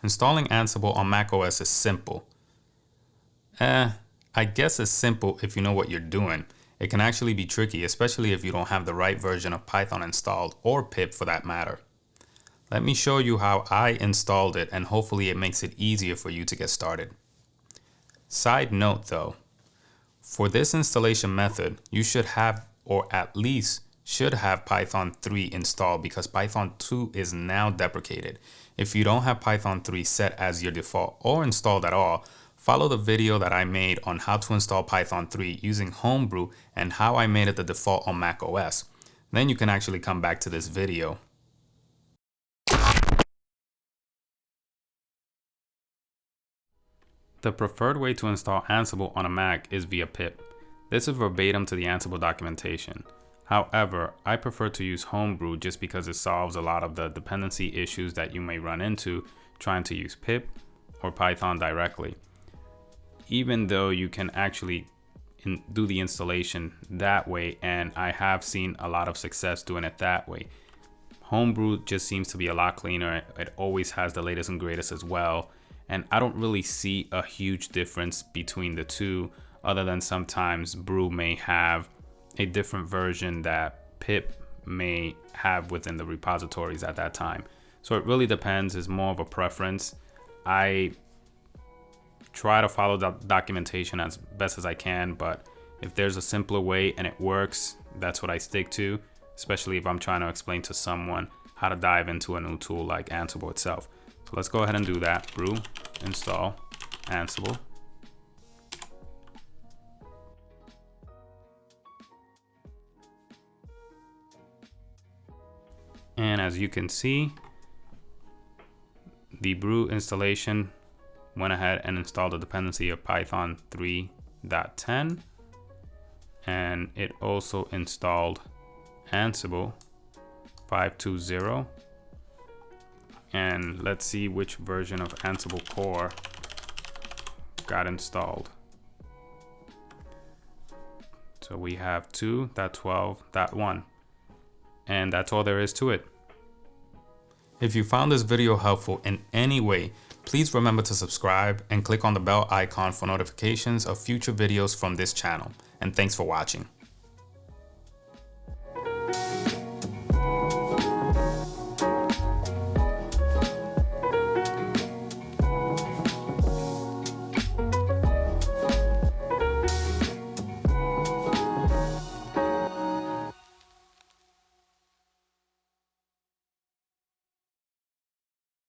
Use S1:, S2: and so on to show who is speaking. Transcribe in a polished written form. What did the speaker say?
S1: Installing Ansible on macOS is simple. I guess it's simple if you know what you're doing. It can actually be tricky, especially if you don't have the right version of Python installed, or pip for that matter. Let me show you how I installed it, and hopefully it makes it easier for you to get started. Side note though, for this installation method, you should have, or at least should have, Python 3 installed because Python 2 is now deprecated. If you don't have Python 3 set as your default or installed at all, follow the video that I made on how to install Python 3 using Homebrew and how I made it the default on macOS. Then you can actually come back to this video. The preferred way to install Ansible on a Mac is via pip. This is verbatim to the Ansible documentation. However, I prefer to use Homebrew just because it solves a lot of the dependency issues that you may run into trying to use pip or Python directly. Even though you can actually do the installation that way, and I have seen a lot of success doing it that way. Homebrew just seems to be a lot cleaner. It always has the latest and greatest as well. And I don't really see a huge difference between the two, other than sometimes Brew may have a different version that pip may have within the repositories at that time. So it really depends. It's more of a preference. I try to follow the documentation as best as I can, but if there's a simpler way and it works, that's what I stick to, especially if I'm trying to explain to someone how to dive into a new tool like Ansible itself. So let's go ahead and do that. Brew, install, Ansible. And as you can see, the Brew installation went ahead and installed the dependency of Python 3.10. And it also installed Ansible 5.2.0. And let's see which version of Ansible core got installed. So we have 2.12.1, and that's all there is to it. If you found this video helpful in any way, please remember to subscribe and click on the bell icon for notifications of future videos from this channel. And thanks for watching.